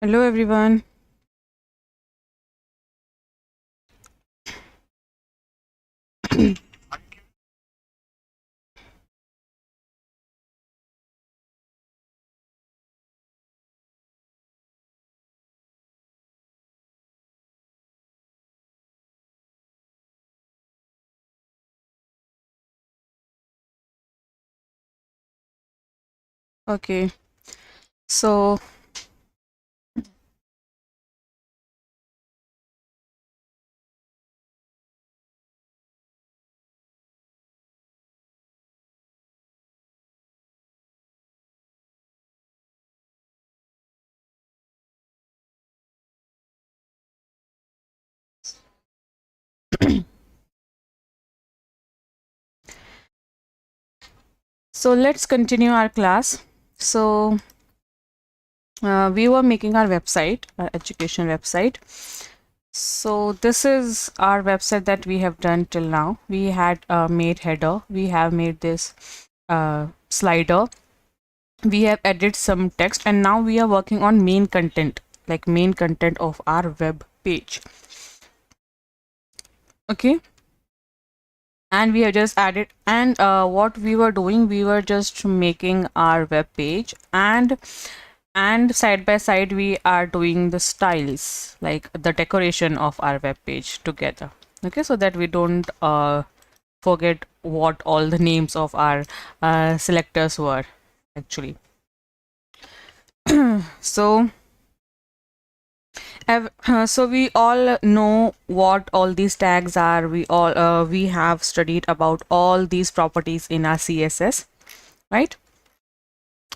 Hello everyone. Okay, so let's continue our class. So we were making our website, our education website. So this is our website that we have done till now. We had made header. We have made this slider. We have added some text, and now we are working on main content, like main content of our web page. Okay. And we have just added, and what we were doing, we were just making our web page, and side by side we are doing the styles, like the decoration of our web page together. Okay, so that we don't forget what all the names of our selectors were actually. So so we all know what all these tags are. We have studied about all these properties in our CSS, right?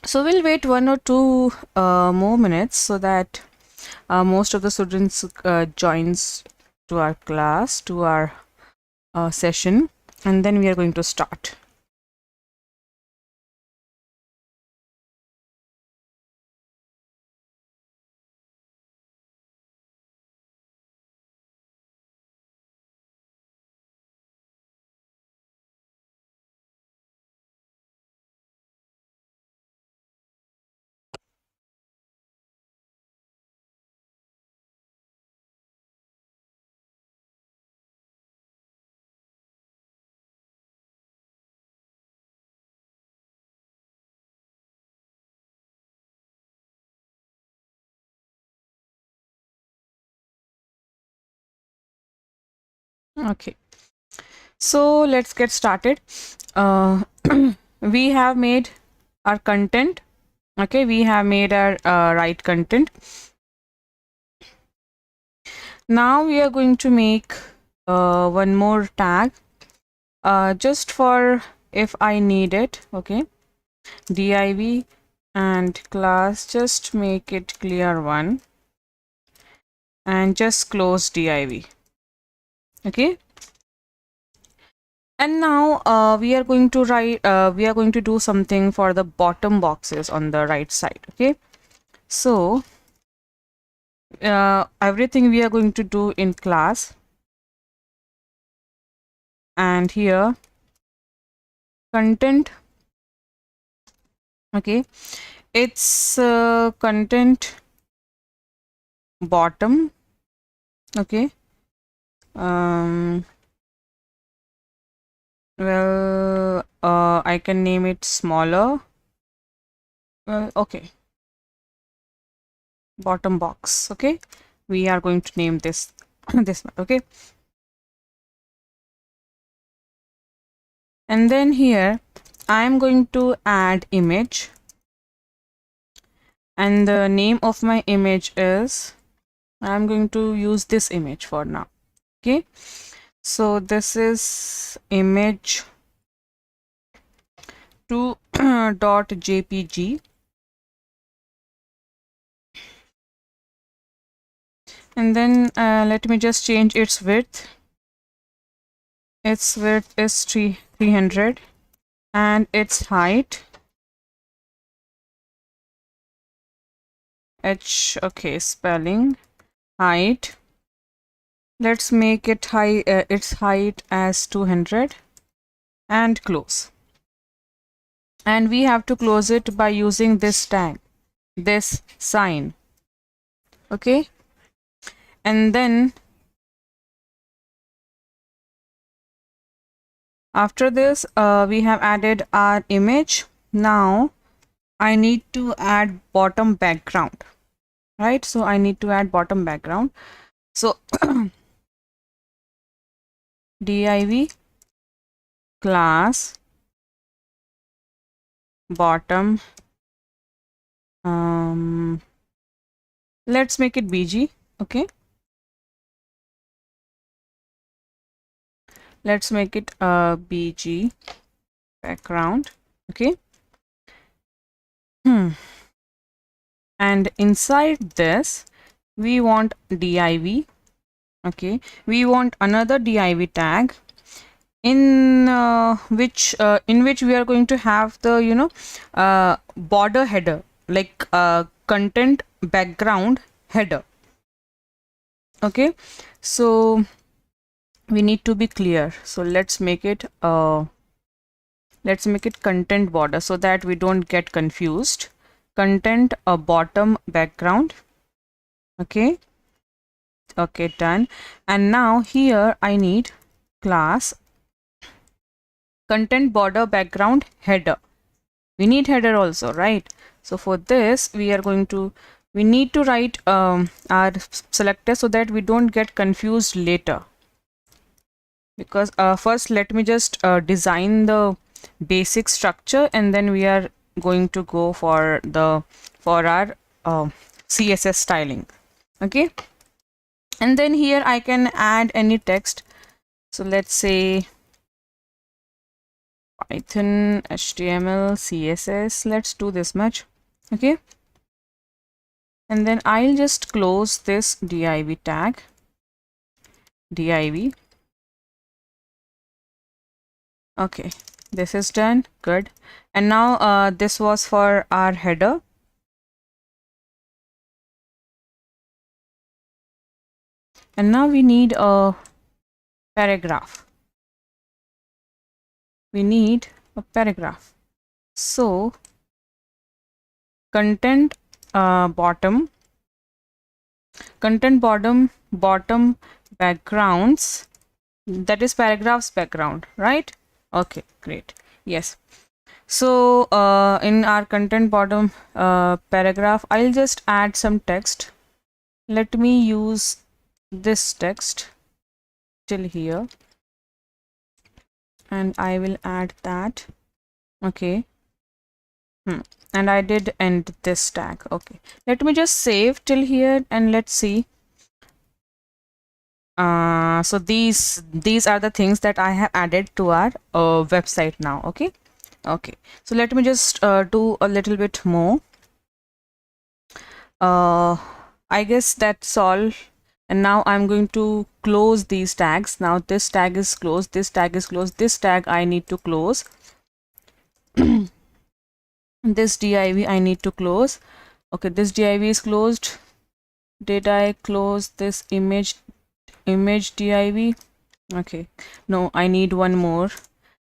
So we'll wait 1 or 2 more minutes so that most of the students joins to our class, to our session, and then we are going to start. Okay, so let's get started. We have made our content. Okay, we have made our right content. Now we are going to make one more tag just for if I need it. Okay, div and class, just make it clear one and just close div. Okay, and now we are going to write we are going to do something for the bottom boxes on the right side. Okay, so everything we are going to do in class, and here content. Okay, it's content bottom. Okay, well, I can name it smaller. Well, okay, bottom box. Okay, we are going to name this this one. Okay, and then here I am going to add image, and the name of my image is, I'm going to use this image for now. Okay, so this is image 2 .jpg, and then let me just change its width. Its width is 300, and its height okay, spelling height, let's make it its height as 200, and close. And we have to close it by using this tag, this sign. Okay, and then after this we have added our image. Now I need to add bottom background, right? So I need to add bottom background. So div class bottom, let's make it bg. Okay, let's make it a bg background. Okay, and inside this we want div. Okay, we want another div tag in which we are going to have the border header, like content background header. Okay, so we need to be clear. So let's make it content border so that we don't get confused. Content bottom background. Okay, okay, done. And now here I need class content border background header. We need header also, right? So for this we need to write our selector so that we don't get confused later. Because first let me just design the basic structure, and then we are going to go for our CSS styling. Okay, and then here I can add any text. So let's say Python, HTML, CSS. Let's do this much. Okay, and then I'll just close this div tag, div. Okay, this is done. Good. And now this was for our header. And now we need a paragraph. We need a paragraph. So content bottom backgrounds, that is paragraphs background, right? Okay, great. Yes. So in our content bottom paragraph, I'll just add some text. Let me use this text till here, and I will add that. Okay. And I did end this tag. Okay, let me just save till here and let's see. So these are the things that I have added to our website now. Okay, so let me just do a little bit more. I guess that's all. And now I'm going to close these tags. Now this tag is closed, this tag is closed, this tag I need to close. This div I need to close. Okay, this div is closed. Did I close this image div? Okay, no, I need one more.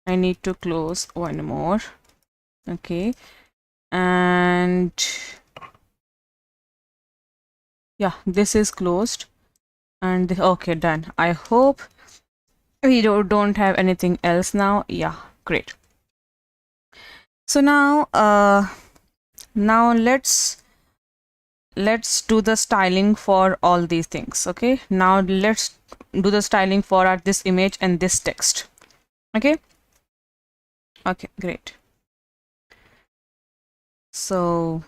I need to close one more. Okay, and yeah, this is closed. And okay, done. I hope we don't have anything else now. Yeah, great. So now now let's do the styling for all these things. Okay, now let's do the styling for this image and this text. Okay, great. So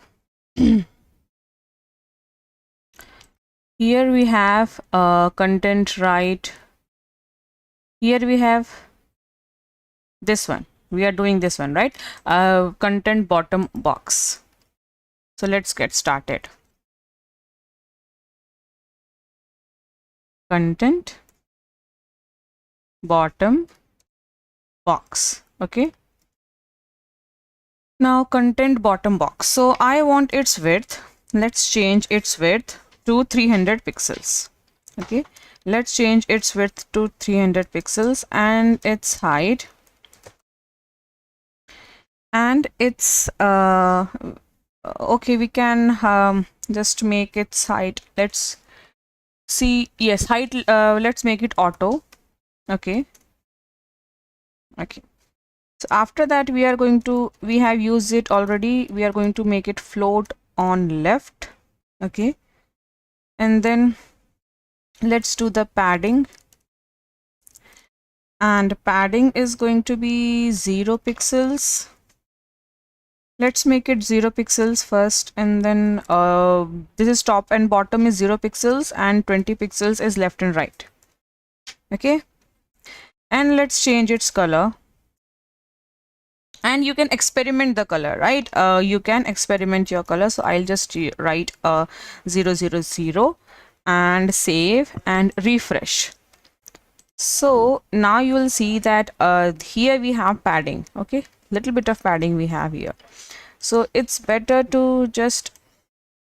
here we have content right. Here we have this one. We are doing this one, right? Content bottom box. So let's get started. Content bottom box. Okay, now content bottom box. So I want its width. Let's change its width to 300 pixels. Okay, let's change its width to 300 pixels and its height and its Okay, we can just make its height. Let's see. Yes, height. Let's make it auto. Okay. Okay. So after that, we have used it already. We are going to make it float on left. Okay. And then let's do the padding. And padding is going to be 0 pixels. Let's make it 0 pixels first, and then this is top and bottom is 0 pixels and 20 pixels is left and right. Okay. And let's change its color. And you can experiment the color, right? You can experiment your color. So I'll just write 000 and save and refresh. So now you will see that here we have padding. Okay, little bit of padding we have here. So it's better to just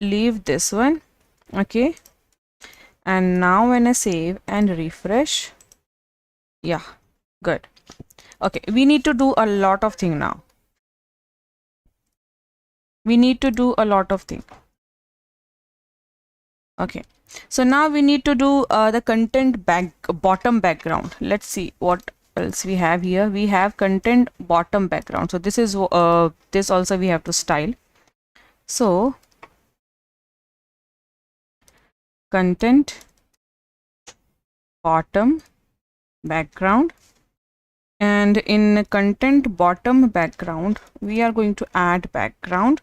leave this one. Okay, and now when I save and refresh, yeah, good. Okay, we need to do a lot of thing now. We need to do a lot of thing. Okay, so now we need to do the content bottom background. Let's see what else we have here. We have content bottom background. So this is this also we have to style. So content bottom background, and in content bottom background we are going to add background,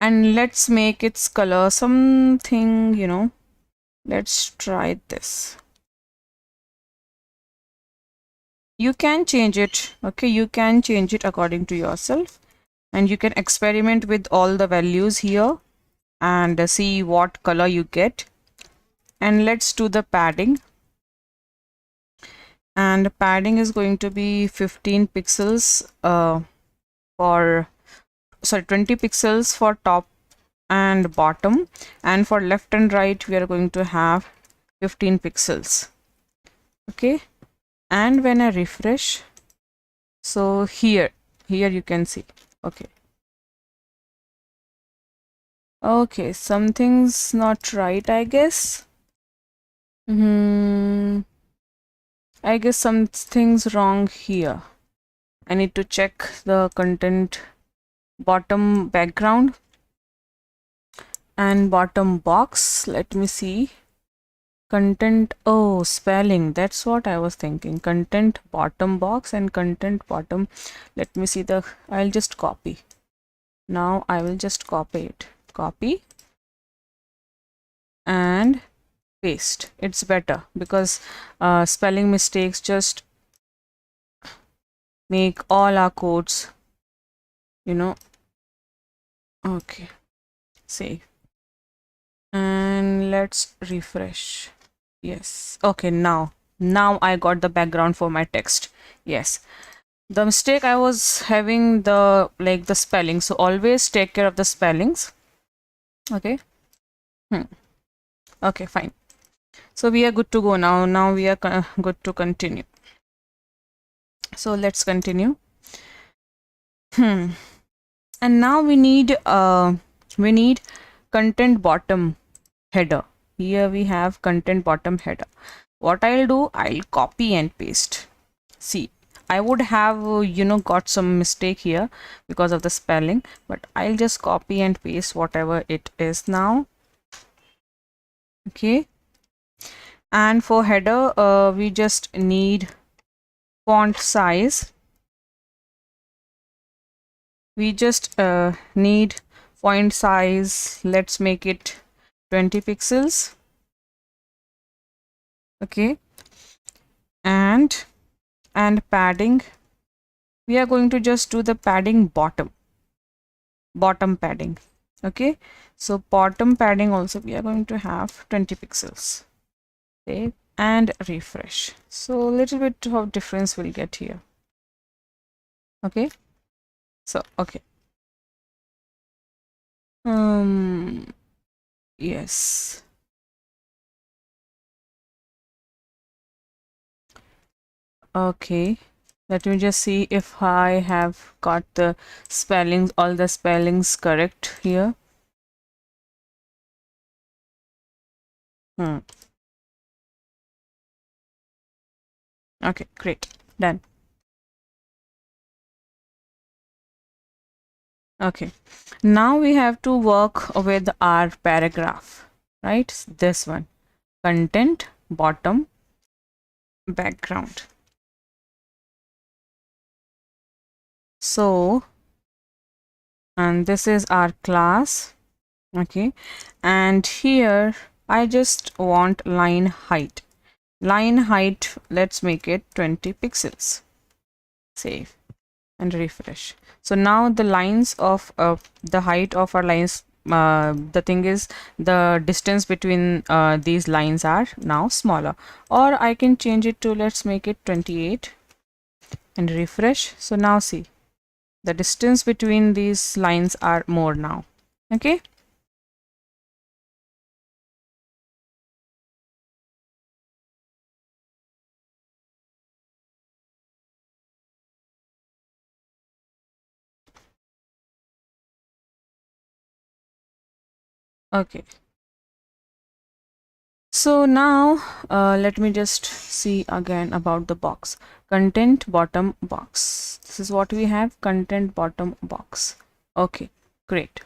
and let's make its color something, you know. Let's try this. You can change it. Okay, you can change it according to yourself, and you can experiment with all the values here and see what color you get. And let's do the padding, and padding is going to be 15 pixels for 20 pixels for top and bottom, and for left and right we are going to have 15 pixels. Okay, and when I refresh, so here you can see. Okay, okay, something's not right, I guess. I guess something's wrong here. I need to check the content bottom background and bottom box. Let me see. Content, oh, spelling, that's what I was thinking. Content bottom box and content bottom. Let me see the, I'll just copy. Now I will just copy it. Copy and paste. It's better because spelling mistakes just make all our codes, you know. Okay, save. And let's refresh. Yes. Okay, now I got the background for my text. Yes. The mistake I was having, the spelling. So always take care of the spellings. Okay. Okay, fine. So we are good to go now. Now we are good to continue. So let's continue. And now we need content bottom header. Here we have content bottom header. What I'll do, I'll copy and paste. See, I would have got some mistake here because of the spelling, but I'll just copy and paste whatever it is now. Okay, and for header we just need font size. We just need font size. Let's make it 20 pixels. Okay, and padding, we are going to just do the padding bottom padding. Okay, so bottom padding also we are going to have 20 pixels. Save and refresh. So a little bit of difference we'll get here. Okay, so okay, yes, okay, Let me just see if I have got the spellings, all the spellings correct here. Okay, great. Done. Okay. Now we have to work with our paragraph, right? This one. Content, bottom, background. So, and this is our class. Okay. And here I just want line height. Line height, let's make it 20 pixels. Save and refresh. So now the lines of the height of our lines, the thing is the distance between these lines are now smaller, or I can change it to, let's make it 28 and refresh. So now see, the distance between these lines are more now. Okay. Okay. So now let me just see again about the box. Content bottom box. This is what we have, content bottom box. Okay, great.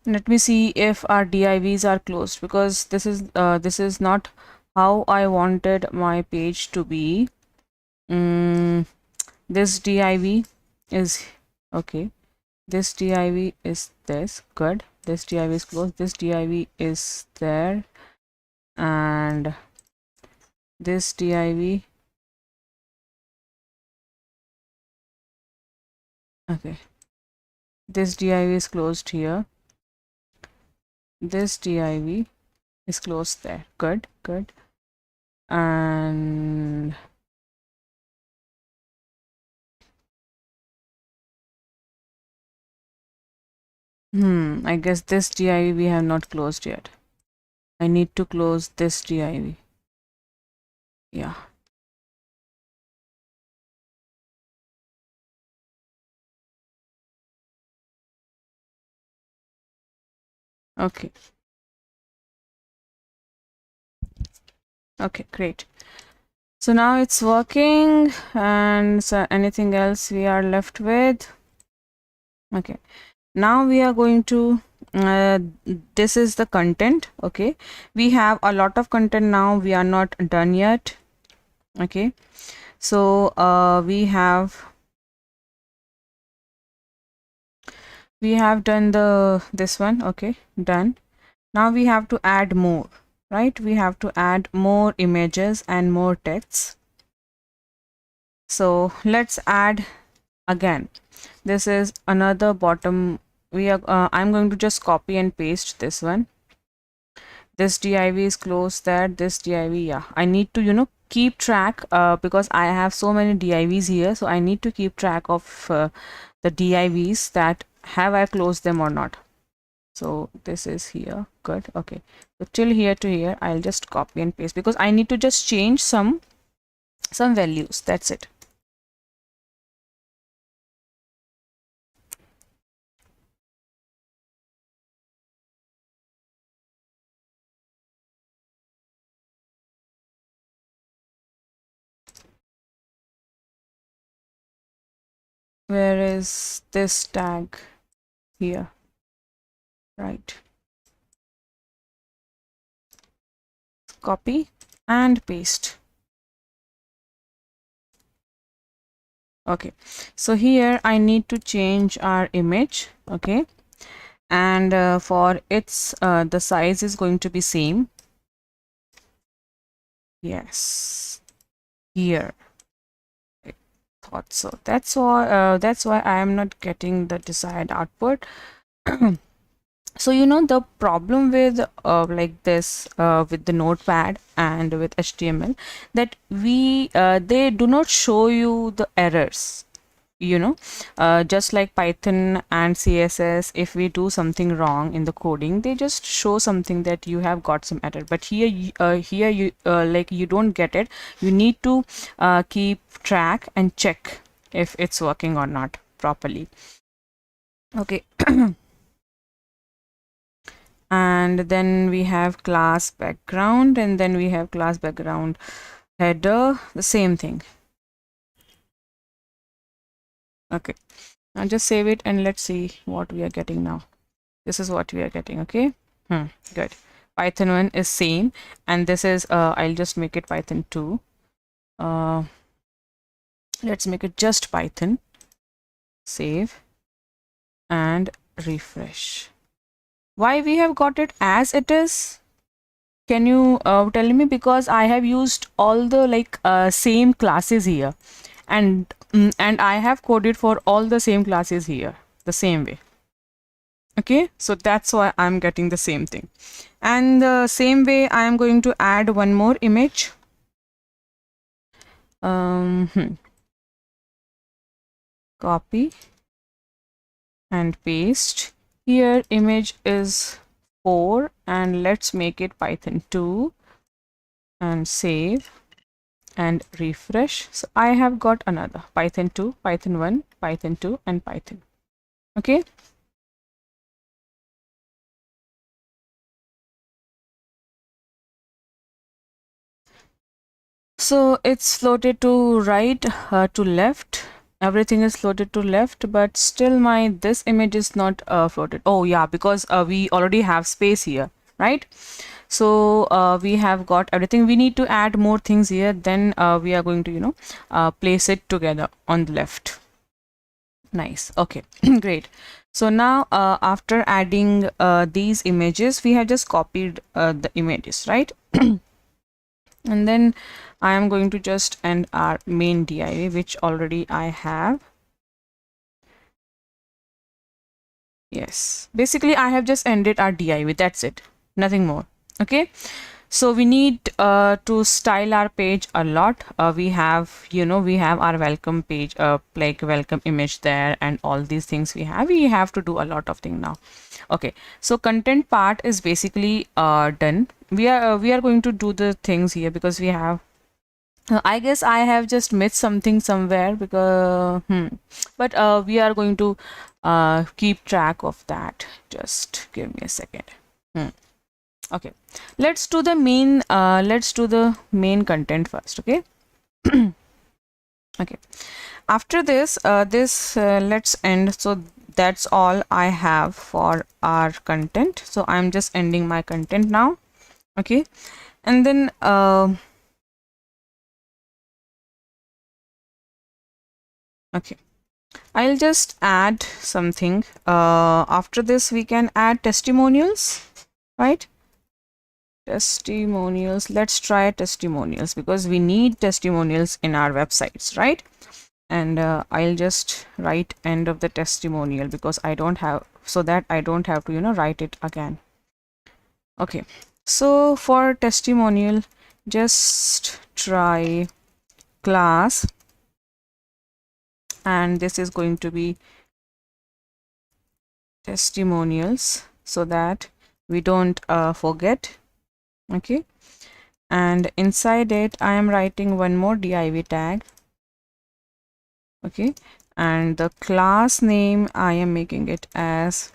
Let me see if our divs are closed, because this is not how I wanted my page to be. This div is okay. This div is this, good. This div is closed. This div is there, and this div, okay, this div is closed here. This div is closed there, good, good. And I guess this div we have not closed yet. I need to close this div. Yeah. Okay. Okay, great. So now it's working, and so anything else we are left with? Okay. Now we are going to this is the content. Okay, we have a lot of content now, we are not done yet. Okay, so we have done this one. Okay, done. Now we have to add more, right? We have to add more images and more texts. So let's add again. This is another bottom. We are I'm going to just copy and paste this one. This div is closed, that this div, yeah, I need to keep track because I have so many divs here, so I need to keep track of the divs, that have I closed them or not. So this is here, good. Okay, so till here to here I'll just copy and paste, because I need to just change some values, that's it. Where is this tag? Here, right? Copy and paste. Okay, so here I need to change our image. Okay, and for its the size is going to be same. Yes, here. I thought so. That's why I am not getting the desired output. So the problem with like this with the notepad and with HTML, that they do not show you the errors. just like Python and CSS, if we do something wrong in the coding, they just show something that you have got some error. But here you like you don't get it. You need to keep track and check if it's working or not properly. Okay. And then we have class background, and then we have class background header, the same thing. Okay, I'll just save it and let's see what we are getting now. This is what we are getting. Okay, good. Python 1 is same, and this is I'll just make it Python 2. Let's make it just Python. Save and refresh. Why we have got it as it is? Can you tell me? Because I have used all the same classes here, and I have coded for all the same classes here the same way. Okay, so that's why I'm getting the same thing. And the same way I am going to add one more image. Copy and paste. Here image is 4, and let's make it Python 2 and save and refresh. So I have got another Python 2, Python 1, Python 2 and Python. Okay. So it's floated to right, to left. Everything is floated to left, but still this image is not floated. Oh yeah, because we already have space here, right? So we have got everything. We need to add more things here. Then we are going to place it together on the left. Nice. Okay, great. So now after adding these images, we have just copied the images, right? And then I am going to just end our main div, which already I have. Yes, basically I have just ended our div. That's it, nothing more. Okay, so we need to style our page a lot. We have our welcome page, like welcome image there, and all these things we have to do a lot of things now. Okay, so content part is basically done. We are going to do the things here because we have I guess I have just missed something somewhere, because but we are going to keep track of that. Just give me a second. Okay, let's do the main content first. Okay. Okay, after this let's end. So that's all I have for our content. So I'm just ending my content now. Okay, and then okay, I'll just add something. After this we can add testimonials, right? Testimonials. Let's try testimonials because we need testimonials in our websites, right? And I'll just write end of the testimonial because I don't have, so that I don't have to write it again. Okay, so for testimonial, just try class, and this is going to be testimonials so that we don't forget. Okay, and inside it I am writing one more div tag. Okay, and the class name I am making it as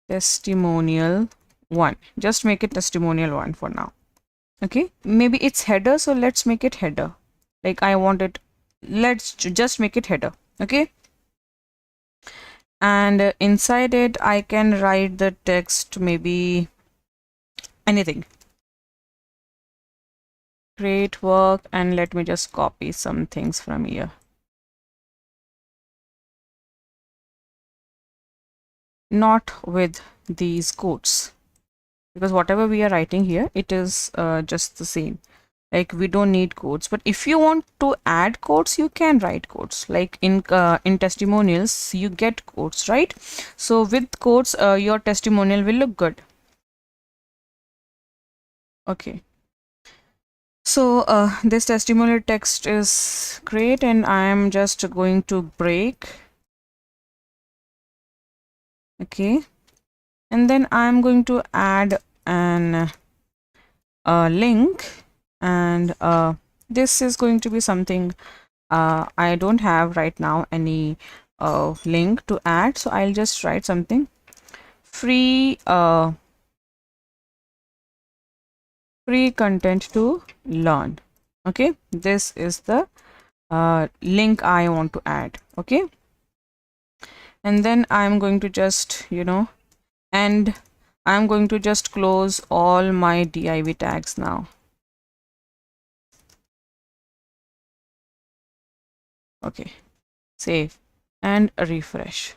testimonial 1. Just make it testimonial 1 for now. Okay, maybe it's header, so let's make it header. Like I want it, let's just make it header. Okay, and inside it I can write the text, maybe anything. Great work, and let me just copy some things from here. Not with these quotes, because whatever we are writing here, it is just the same. Like we don't need quotes, but if you want to add quotes, you can write quotes. Like in testimonials you get quotes, right? So with quotes your testimonial will look good. Okay, So this testimonial text is great, and I am just going to break. Okay, and then I'm going to add an link, and this is going to be something I don't have right now any link to add, so I'll just write something free free content to learn. Okay, this is the link I want to add. Okay, and then I'm going to just, you know, and I'm going to just close all my div tags now. Okay, save and refresh.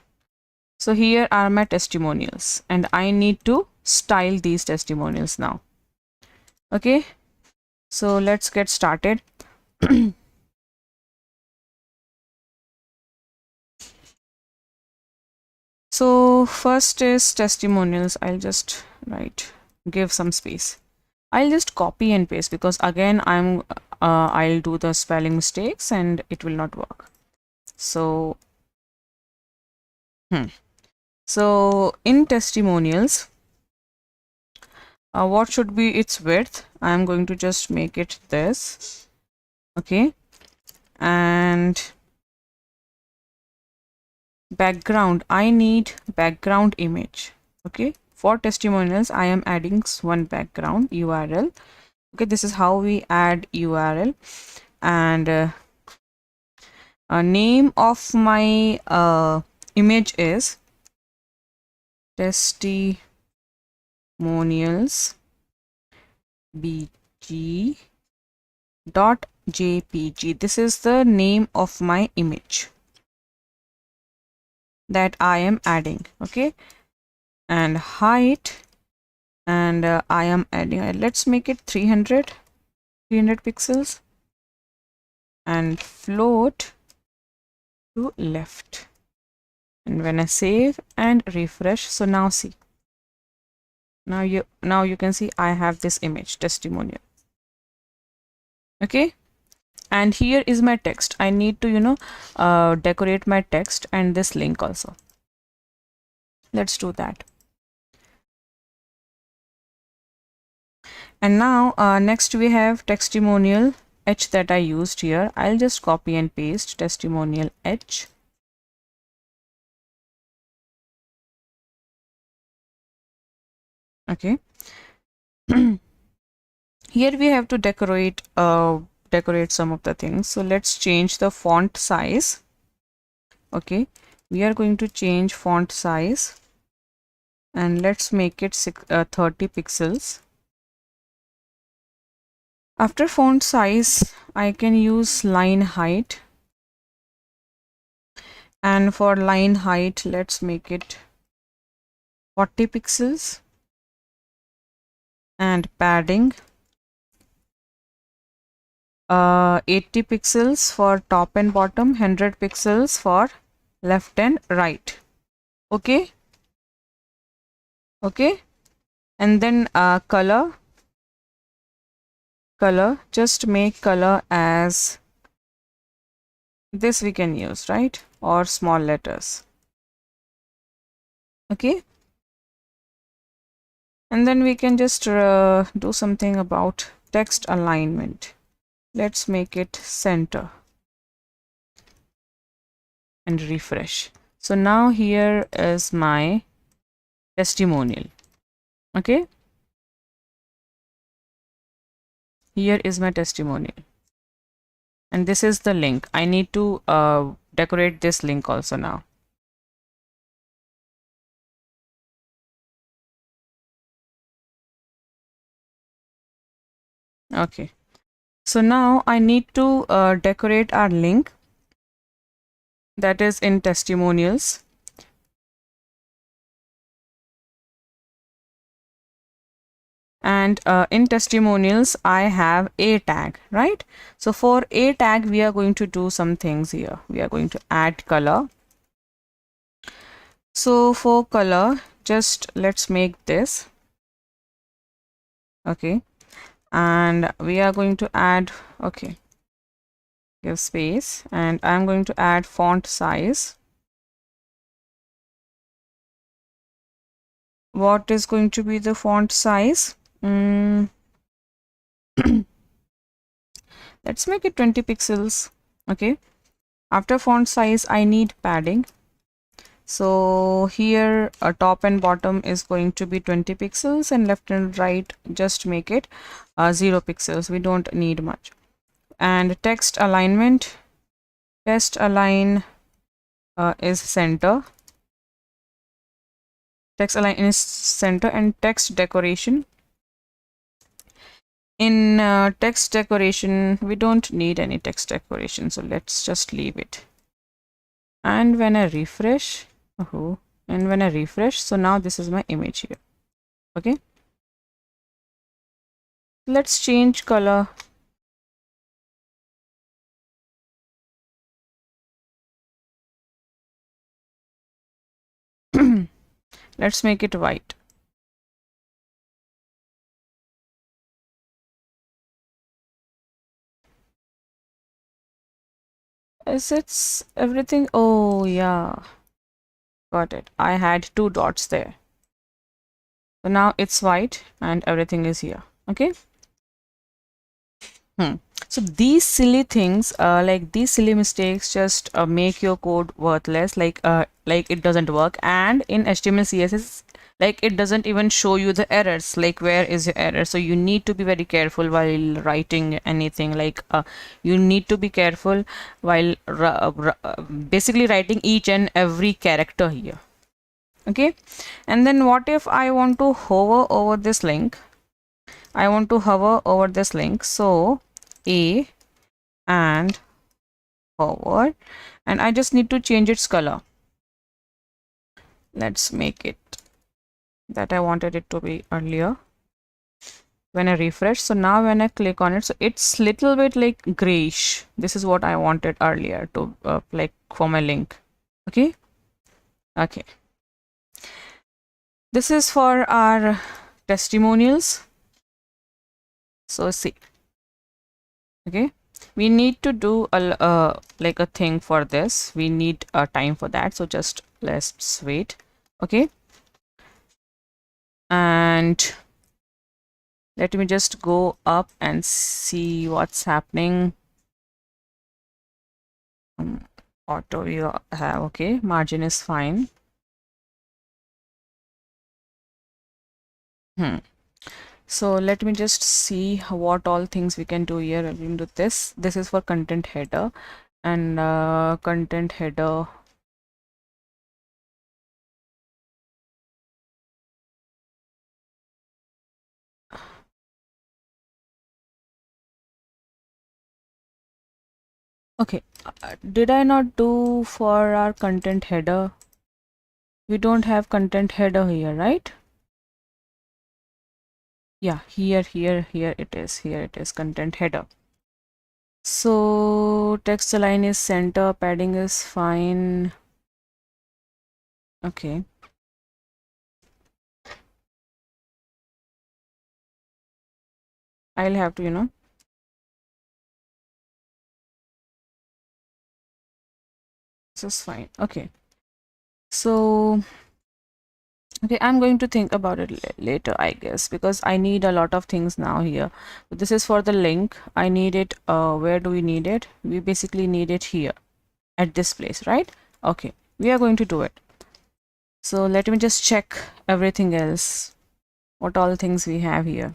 So here are my testimonials, and I need to style these testimonials now. Okay, so let's get started. So first is testimonials. I'll just give some space. I'll just copy and paste, because again I'll do the spelling mistakes and it will not work. So so in testimonials, what should be its width? I'm going to just make it this. Okay, and background, I need background image. Okay, for testimonials I am adding one background URL. Okay, this is how we add URL. And name of my image is testimonials bg.jpg. This is the name of my image that I am adding. Okay, and height, and I am adding, let's make it 300 pixels, and float to left. And when I save and refresh, so now see, now you can see I have this image testimonial. Okay, and here is my text. I need to, you know, decorate my text and this link also. Let's do that. And now next we have testimonial h that I used here. I'll just copy and paste testimonial h. Okay. Here we have to decorate some of the things. So let's change the font size. Okay, we are going to change font size, and let's make it 30 pixels. After font size, I can use line height, and for line height, let's make it 40 pixels, and padding 80 pixels for top and bottom, 100 pixels for left and right. Okay, okay, and then color, just make color as this, we can use, right, or small letters. Okay, and then we can just do something about text alignment. Let's make it center and refresh. So now here is my testimonial. Okay, here is my testimonial, and this is the link. I need to decorate this link also now. Okay, so now I need to decorate our link that is in testimonials. And in testimonials I have a tag, right? So for a tag we are going to do some things here. We are going to add color. So for color, just let's make this. Okay, and we are going to add, okay, give space, and I'm going to add font size. What is going to be the font size? Let's make it 20 pixels. Okay, after font size I need padding. So here top and bottom is going to be 20 pixels, and left and right just make it 0 pixels. We don't need much. And text alignment, text align is center. Text align is center. And text decoration. In text decoration, we don't need any text decoration, so let's just leave it. And when I refresh, so now this is my image here. Okay, let's change color. Let's make it white. Is it everything? Oh yeah, got it. I had 2 dots there. So now it's white and everything is here. Okay. So these silly things, like these silly mistakes, just make your code worthless. Like it doesn't work. And in HTML CSS, like it doesn't even show you the errors. Like where is your error? So you need to be very careful while writing anything. Like you need to be careful while basically writing each and every character here. Okay. And then what if I want to hover over this link? I want to hover over this link. So A and forward, and I just need to change its color. Let's make it that I wanted it to be earlier. When I refresh, so now when I click on it, so it's little bit like grayish. This is what I wanted earlier to like for my link. Okay. Okay, this is for our testimonials. So see, okay, we need to do a like a thing for this. We need a time for that, so just let's wait. Okay, and let me just go up and see what's happening. Auto you have, okay, margin is fine. So let me just see what all things we can do here. We're going to do this. This is for content header, and content header. Okay, did I not do for our content header? We don't have content header here, right? Yeah, here it is. Here it is, content header. So text align is center, padding is fine. Okay. I'll have to, this is fine. Okay. So, okay, I'm going to think about it later, I guess, because I need a lot of things now here. So this is for the link. I need it. Where do we need it? We basically need it here at this place, right? Okay, we are going to do it. So let me just check everything else. What all things we have here.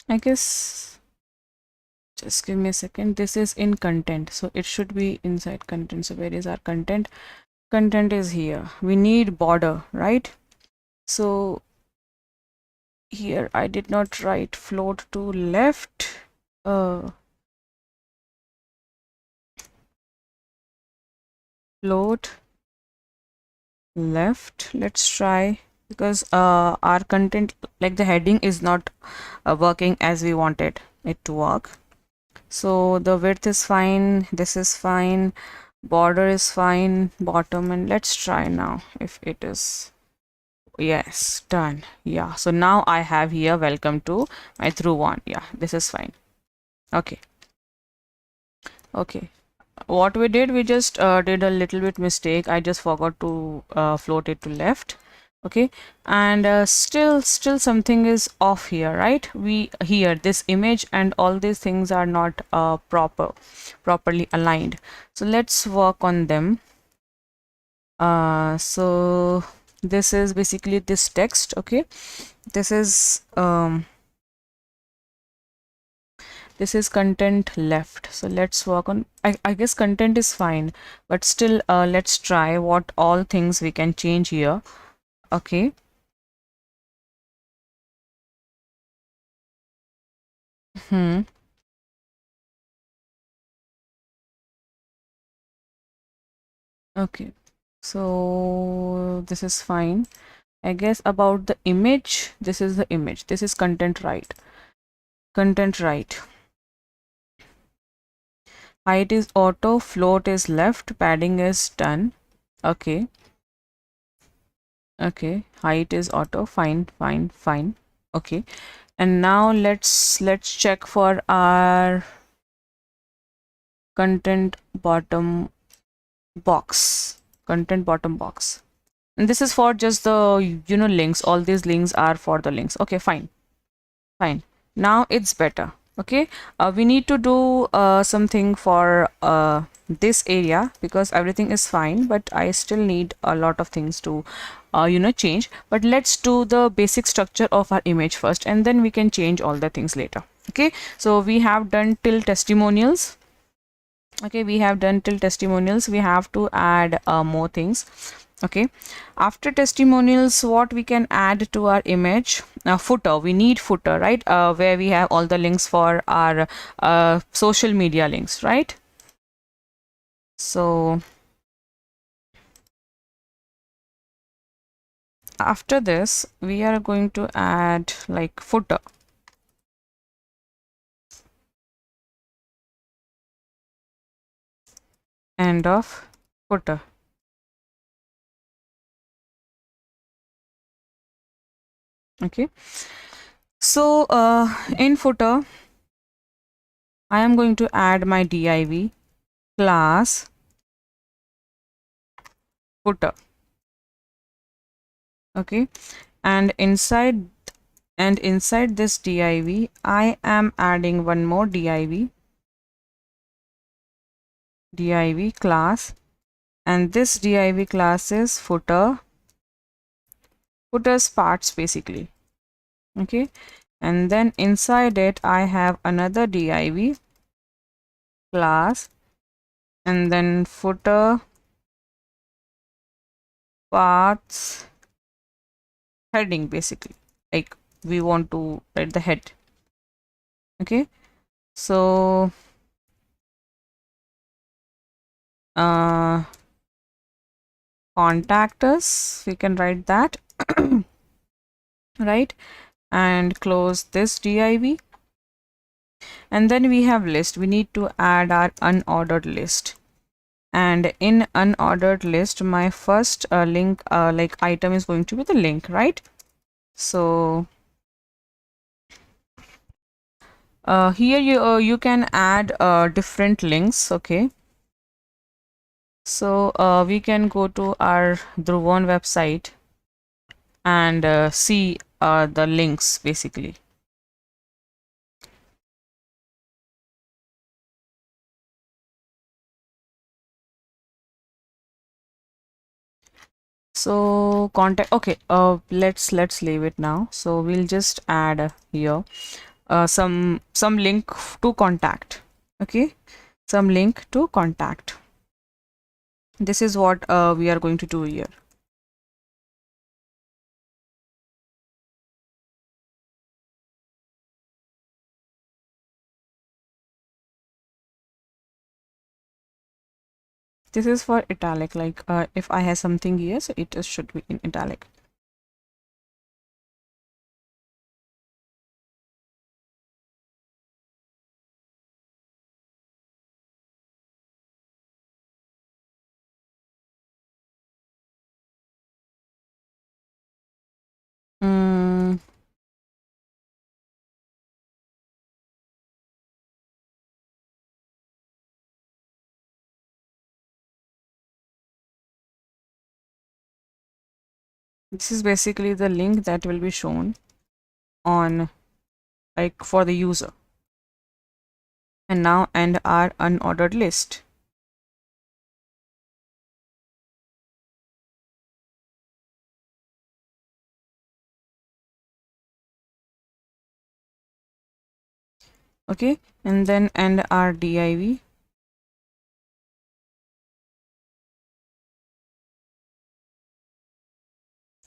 I guess Just give me a second. This is in content, so it should be inside content. So where is our content? Content is here. We need border, right? So here I did not write float to left. Float left. Let's try, because our content, like the heading, is not working as we wanted it to work. So the width is fine, this is fine, border is fine, bottom, and let's try now if it is. Yes, done. Yeah, so now I have here welcome to my Dhruvon. Yeah, this is fine. Okay. Okay, what we did, we just did a little bit mistake. I just forgot to float it to left. Okay, and still something is off here, right? We here, this image and all these things are not properly aligned, so let's work on them. So this is basically this text. Okay, this is content left, so let's work on, I guess content is fine, but still let's try what all things we can change here. Okay. Okay, so this is fine. I guess about the image, this is the image, this is content right. Height is auto, float is left, padding is done. Okay, height is auto, fine. Okay, and now let's check for our content bottom box. And this is for just the links. All these links are for the links. Okay, fine. Now it's better. Okay, we need to do something for this area, because everything is fine, but I still need a lot of things to change. But let's do the basic structure of our image first, and then we can change all the things later. Okay, so we have done till testimonials. Okay, we have done till testimonials. We have to add more things. Okay, after testimonials, what we can add to our image? Footer. We need footer, right? Where we have all the links for our social media links, right? So after this, we are going to add like footer. End of footer. Okay, so in footer, I am going to add my div class footer. Okay, and inside this div, I am adding one more div class, and this div class is footer's parts basically. Okay, and then inside it I have another div class, and then footer parts heading, basically, like we want to write the head. Okay, so contact us, we can write that. Right, and close this div, and then we have list. We need to add our unordered list, and in unordered list, my first link like item is going to be the link, right? So here you can add different links. Okay, so we can go to our Dhruvon website and see the links basically. So contact. Okay, let's leave it now. So we'll just add here some link to contact. Okay, some link to contact. This is what we are going to do here. This is for italic, like if I have something here, so it should be in italic. Mm, this is basically the link that will be shown on, like, for the user. And now end our unordered list. Okay, and then end our div.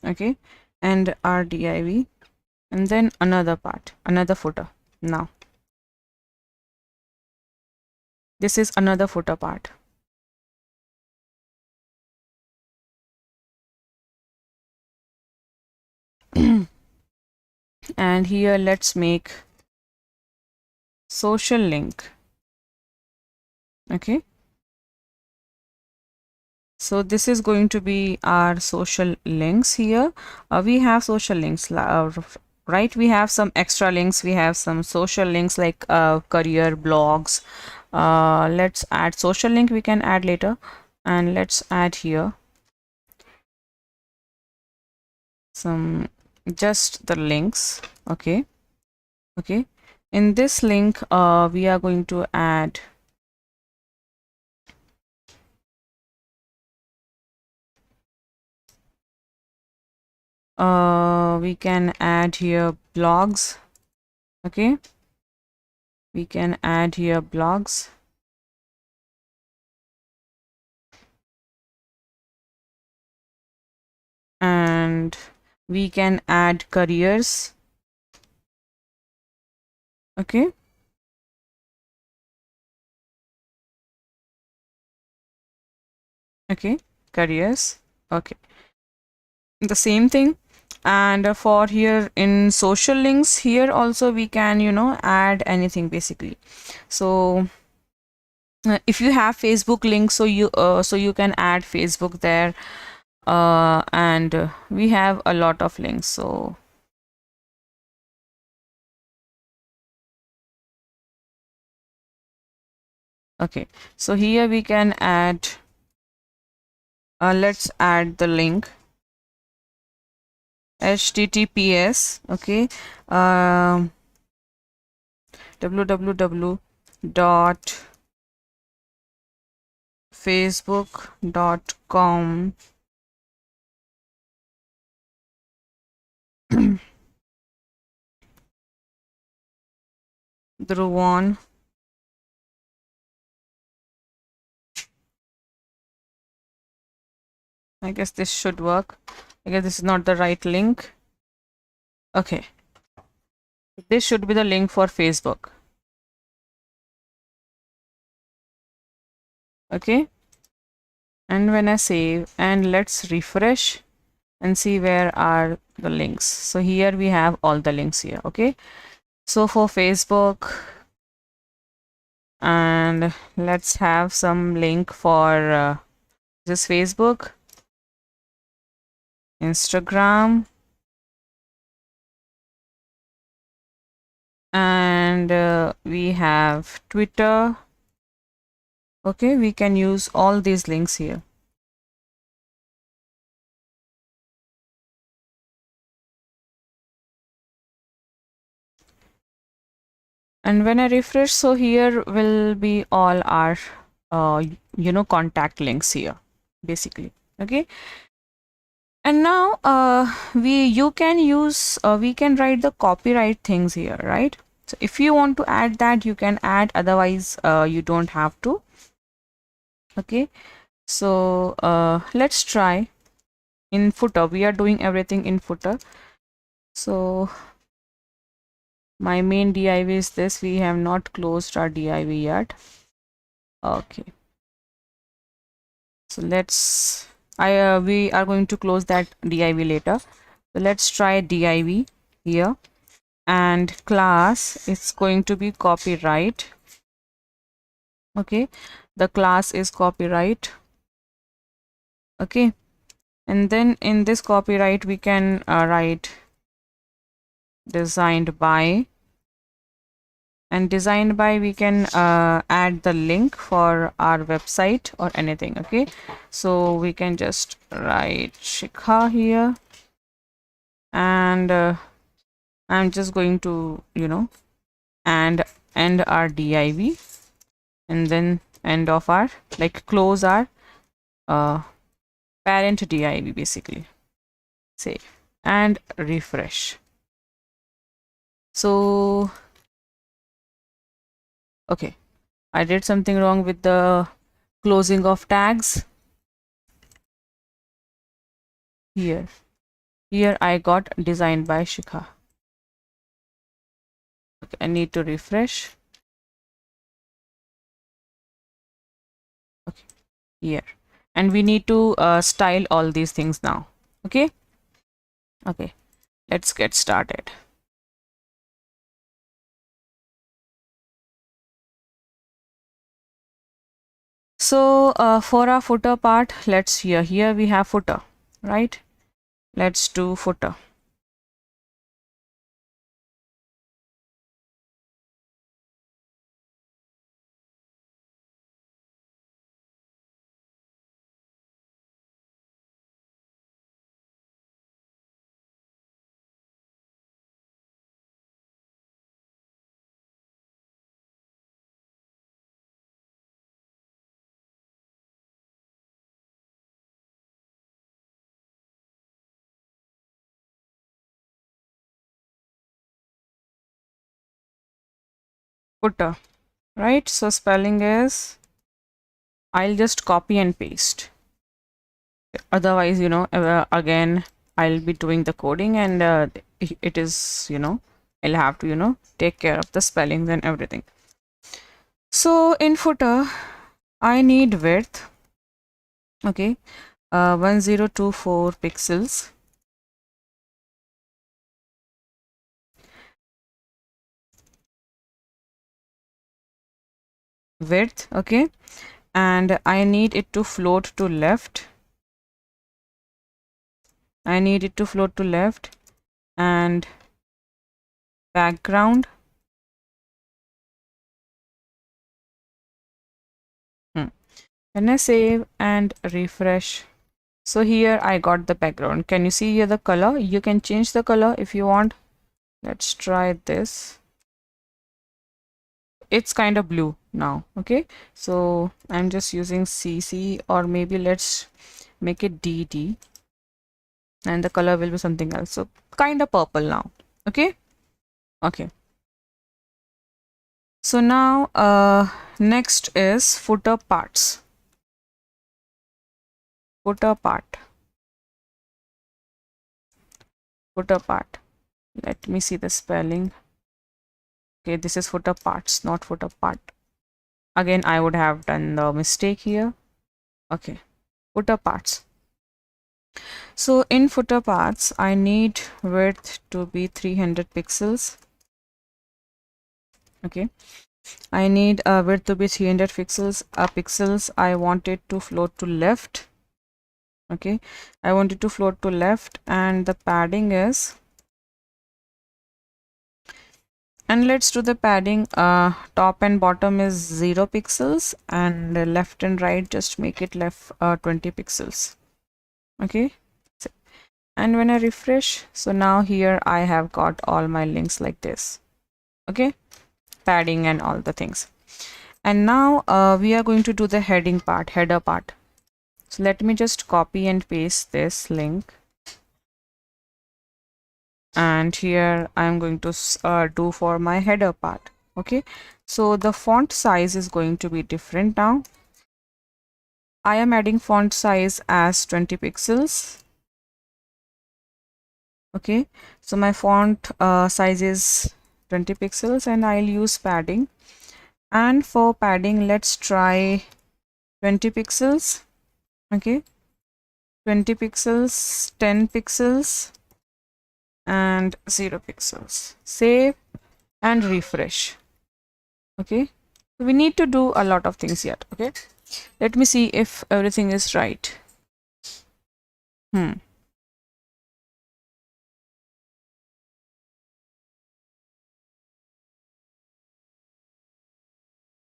Okay, and our div, and then another part, another footer. Now this is another footer part. And here let's make social link. Okay, so this is going to be our social links here. We have social links, right? We have some extra links. We have some social links like career, blogs. Let's add social link. We can add later, and let's add here some, just the links. Okay, okay. In this link, we are going to add we can add here blogs. Okay, we can add here blogs. And we can add careers. Okay, okay, careers. Okay, the same thing. And for here in social links, here also we can, you know, add anything basically. So if you have Facebook link, so you can add Facebook there. And we have a lot of links. So okay, so here we can add, let's add the link https. Okay, www.facebook.com Dhruvon. I guess this should work. I guess this is not the right link. Okay, this should be the link for Facebook. Okay, and when I save, and let's refresh and see where are the links. So here we have all the links here. Okay, so for Facebook, and let's have some link for this Facebook, Instagram, and we have Twitter. Okay, we can use all these links here. And when I refresh, so here will be all our you know, contact links here basically. Okay, and now you can use we can write the copyright things here, right? So if you want to add that, you can add, otherwise you don't have to. Okay, so let's try in footer. We are doing everything in footer. So my main div is this. We have not closed our div yet. Okay, so let's we are going to close that div later. So let's try div here, and class is going to be copyright. Okay, the class is copyright. Okay, and then in this copyright we can write designed by, and designed by we can add the link for our website or anything. Okay, so we can just write Shikha here, and I'm just going to, you know, and end our div, and then end of our, like, close our parent div basically. Save and refresh. So okay, I did something wrong with the closing of tags here. Here I got designed by Shikha. Okay, I need to refresh. Okay, here, and we need to style all these things now. Okay, okay, let's get started. So for our footer part, let's here we have footer, right? Let's do footer. Footer, right? So spelling is, I'll just copy and paste. Otherwise, you know, again I'll be doing the coding, and it is, you know, I'll have to, you know, take care of the spellings and everything. So in footer I need width, okay, 1024 pixels, width, okay, and I need it to float to left. I need it to float to left, and background. When I save and refresh, so here I got the background. Can you see here the color? You can change the color if you want. Let's try this. It's kind of blue now. Okay, so I'm just using CC, or maybe let's make it DD, and the color will be something else. So kind of purple now. Okay, okay. So now next is footer parts. Footer part. Footer part. Let me see the spelling. Okay, this is footer parts, not footer part. Again, I would have done the mistake here. Okay, footer parts. So in footer parts, I need width to be 300 pixels. Okay, I need width to be 300 pixels. Pixels, I want it to float to left. Okay, I want it to float to left, and the padding is, and let's do the padding. Top and bottom is 0 pixels, and left and right just make it left 20 pixels. Okay, and when I refresh, so now here I have got all my links like this. Okay, padding and all the things. And now we are going to do the heading part, header part. So let me just copy and paste this link. and here I'm going to do for my header part. Okay, so the font size is going to be different now. I am adding font size as 20 pixels. Okay, so my font size is 20 pixels and I'll use padding. And for padding, let's try 20 pixels. Okay, 20 pixels, 10 pixels, and 0 pixels. Save and refresh. Okay, we need to do a lot of things yet. Okay, let me see if everything is right.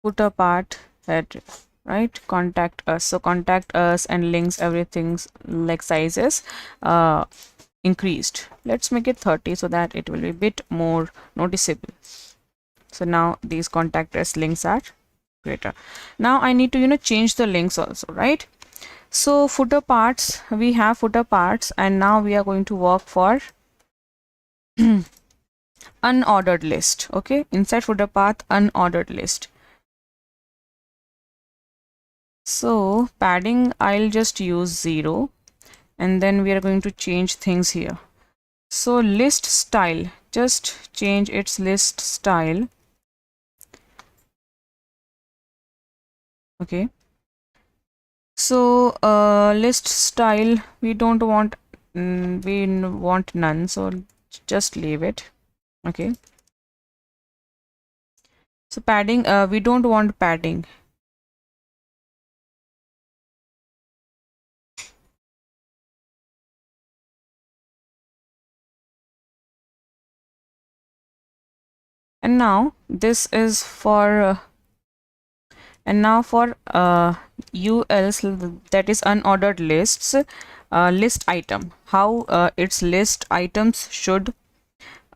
Footer part, head, right? Contact us. So contact us and links, everything's like sizes increased. Let's make it 30 so that it will be a bit more noticeable. So now these contact us links are greater. Now I need to change the links also, right? So footer parts, we have footer parts, and now we are going to work for unordered list. Okay, inside footer path, unordered list. So padding, I'll just use 0, and then we are going to change things here. So list style, just change its list style. Okay, so list style, we don't want, we want none, so just leave it. Okay, so padding, we don't want padding. And now this is for and now for ULs, that is unordered lists, list item, how its list items should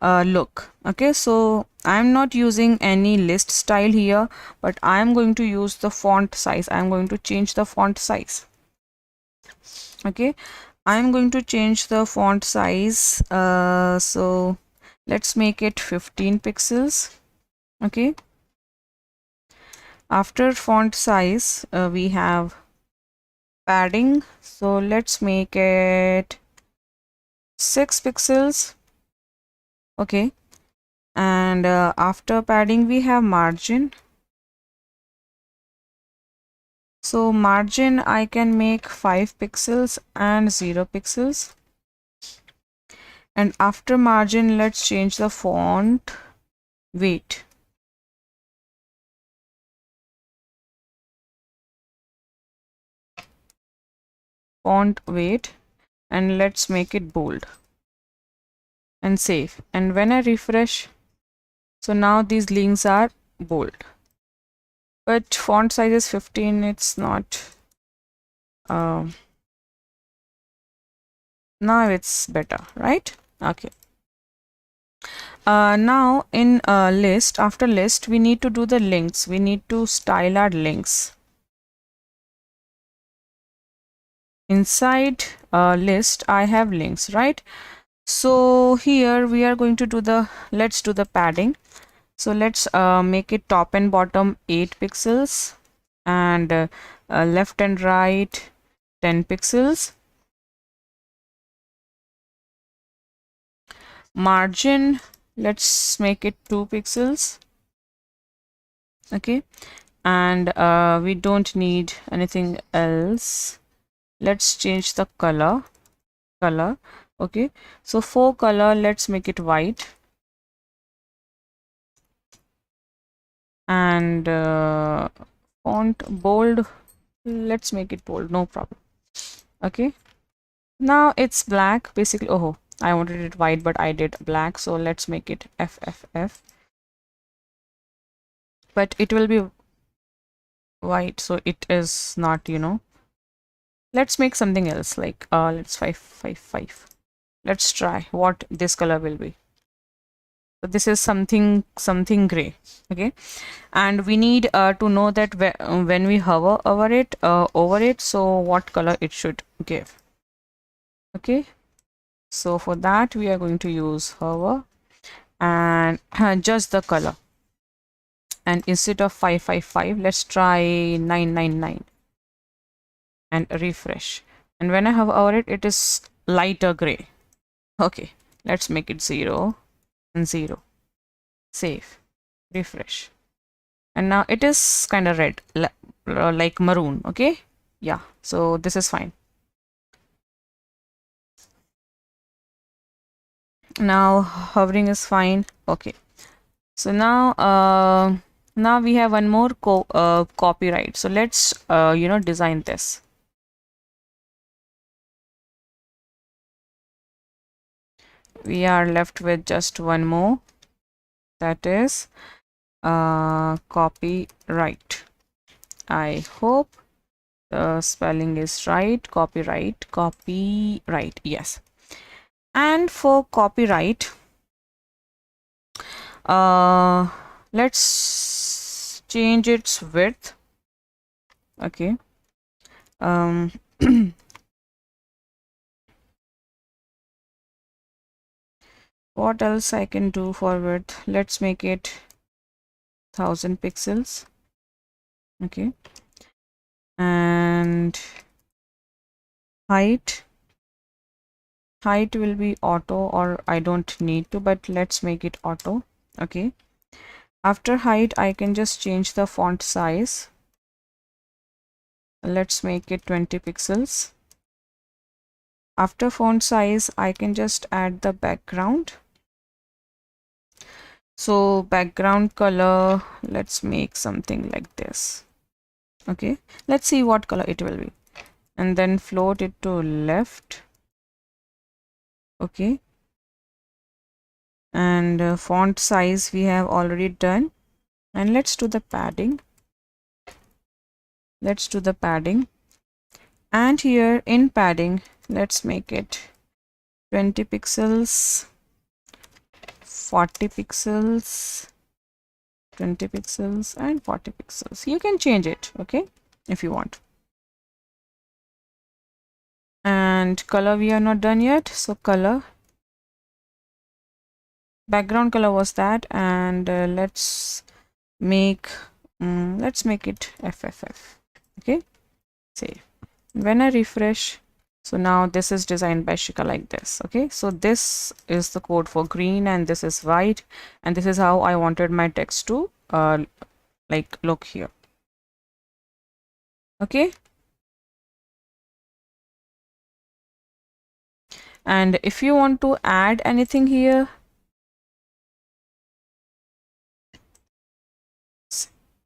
look. Okay, so I'm not using any list style here, but I'm going to use the font size. I'm going to change the font size. Okay, I'm going to change the font size, so let's make it 15 pixels. Okay, after font size, we have padding, so let's make it 6 pixels. Okay, and after padding we have margin. So margin I can make 5 pixels and 0 pixels. And after margin, let's change the font weight. Font weight, and let's make it bold and save. And when I refresh, so now these links are bold, but font size is 15. It's not now it's better, right? Okay, now in list, after list we need to do the links. We need to style our links. Inside list I have links, right? So here we are going to do the, let's do the padding. So let's make it top and bottom 8 pixels, and left and right 10 pixels. Margin, let's make it 2 pixels. Okay, and we don't need anything else. Let's change the color. Okay, so for color, let's make it white. And font bold, let's make it bold, no problem. Okay, now it's black basically. Oh, I wanted it white, but I did black, so let's make it FFF. But it will be white, so it is not, let's make something else, like let's 555. Let's try what this color will be. So this is something gray. Okay, and we need to know that when we hover over it, so what color it should give. Okay, So for that we are going to use hover and just the color, and instead of 555 let's try 999 and refresh. And when I hover over it, it is lighter gray. Okay, let's make it 0 and 0. Save, refresh, and now it is kind of red, like maroon. Okay, yeah, so this is fine. Now hovering is fine. Okay, so now now we have one more copyright. So let's design this. We are left with just one more, that is copyright. I hope the spelling is right. Copyright, yes. And for copyright, let's change its width. Okay, what else I can do for width? Let's make it 1000 pixels. Okay, and height will be auto, or I don't need to, but let's make it auto. Okay, after height I can just change the font size. Let's make it 20 pixels. After font size I can just add the background. So background color, let's make something like this. Okay, let's see what color it will be, and then float it to left. Okay, and font size we have already done, and let's do the padding. And here in padding let's make it 20 pixels, 40 pixels, 20 pixels, and 40 pixels. You can change it, okay, if you want. And color we are not done yet, so color, background color was that, and let's make it FFF. Okay, save. When I refresh, so now this is designed by Shikha like this. Okay, so this is the code for green, and this is white, and this is how I wanted my text to like look here. Okay, and if you want to add anything here,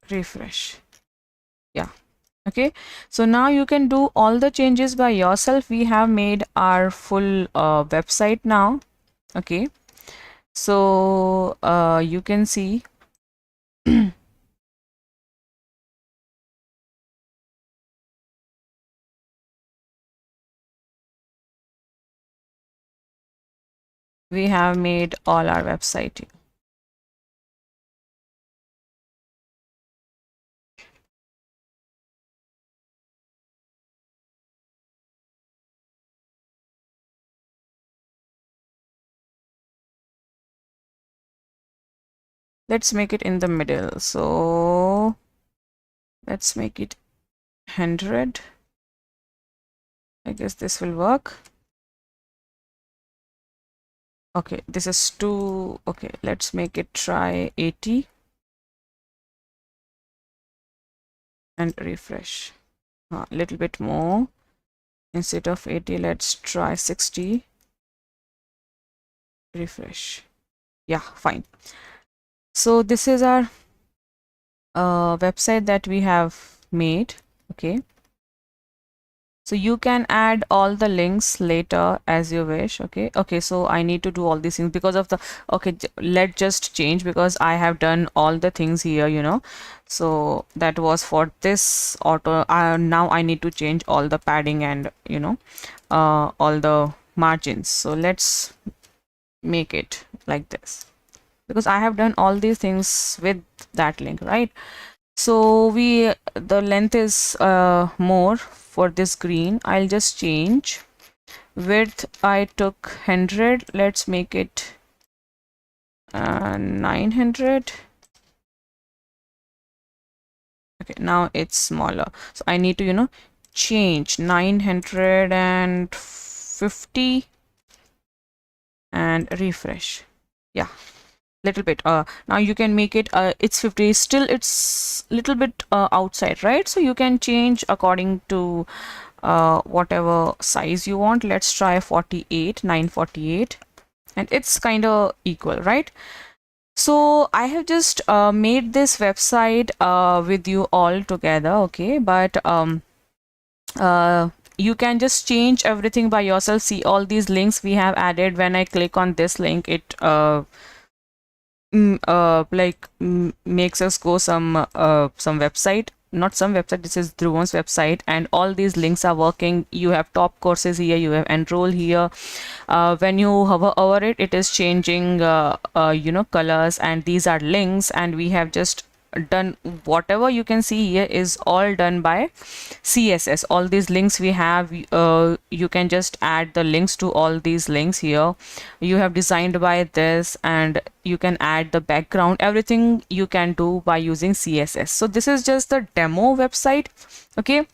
refresh. Yeah, okay, so now you can do all the changes by yourself. We have made our full website now. Okay, so you can see we have made all our website. Let's make it in the middle, so let's make it 100. I guess this will work. Okay, this is 2. Okay, let's make it try 80 and refresh. A little bit more. Instead of 80, let's try 60. Refresh. Yeah, fine. So this is our website that we have made. Okay, so you can add all the links later as you wish. Okay, so I need to do all these things because of the, okay, let's just change, because I have done all the things here, you know. So that was for this auto. Now I need to change all the padding and, you know, all the margins. So let's make it like this, because I have done all these things with that link, right? So the length is more for this green. I'll just change Width I took 100. Let's make it 900. Okay, now it's smaller. So I need to, change 950 and refresh. Yeah, little bit. Now you can make it, it's 50. Still, it's little bit outside, right? So you can change according to whatever size you want. Let's try 48, 948, and it's kind of equal, right? So I have just made this website with you all together, okay? But you can just change everything by yourself. See all these links we have added. When I click on this link, it makes us go some website. Not some website, this is Dhruvon's website, and all these links are working. You have top courses here, you have enroll here. When you hover over it, it is changing colors, and these are links, and we have just done whatever you can see here is all done by CSS. All these links we have, you can just add the links to all these links here. You have designed by this, and you can add the background. Everything you can do by using CSS. So this is just the demo website, okay?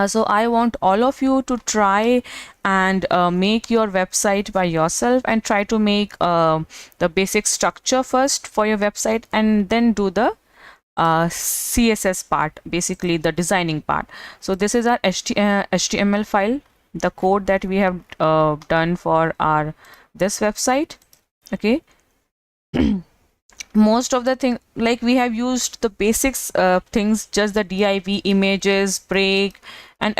So I want all of you to try and make your website by yourself, and try to make the basic structure first for your website, and then do the CSS part, basically the designing part. So this is our HTML file, the code that we have done for our this website, okay? Most of the thing, like we have used the basics things, just the div, images, break, and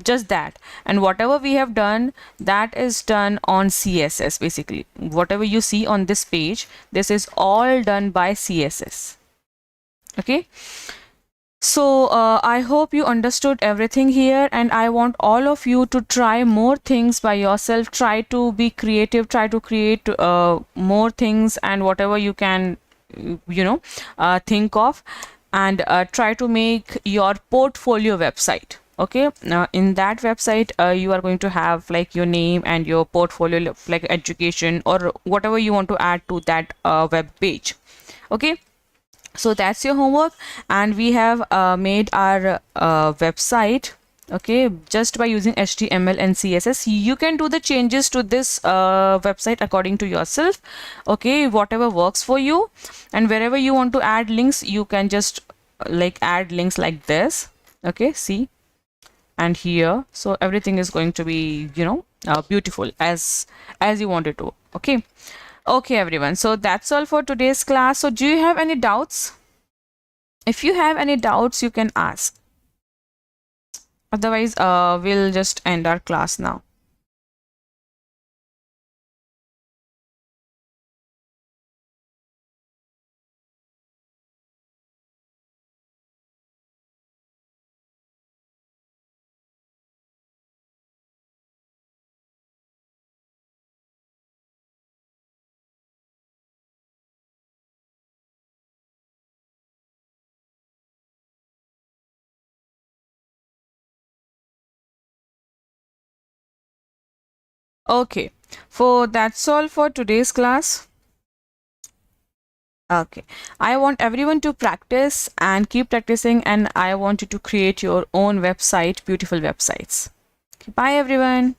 just that. And whatever we have done, that is done on CSS. Basically whatever you see on this page, this is all done by CSS, okay? So I hope you understood everything here, and I want all of you to try more things by yourself. Try to be creative, try to create more things, and whatever you can think of, and try to make your portfolio website, okay? Now in that website you are going to have like your name and your portfolio, like education or whatever you want to add to that web page, okay? So that's your homework, and we have made our website, okay, just by using HTML and CSS. You can do the changes to this website according to yourself, okay, whatever works for you. And wherever you want to add links, you can just like add links like this, okay, see, and here. So everything is going to be beautiful as you want it to, okay? Okay everyone, so that's all for today's class. So do you have any doubts? If you have any doubts, you can ask. Otherwise we'll just end our class now. Okay, for that's all for today's class. Okay, I want everyone to practice and keep practicing, and I want you to create your own website, beautiful websites. Okay, bye everyone.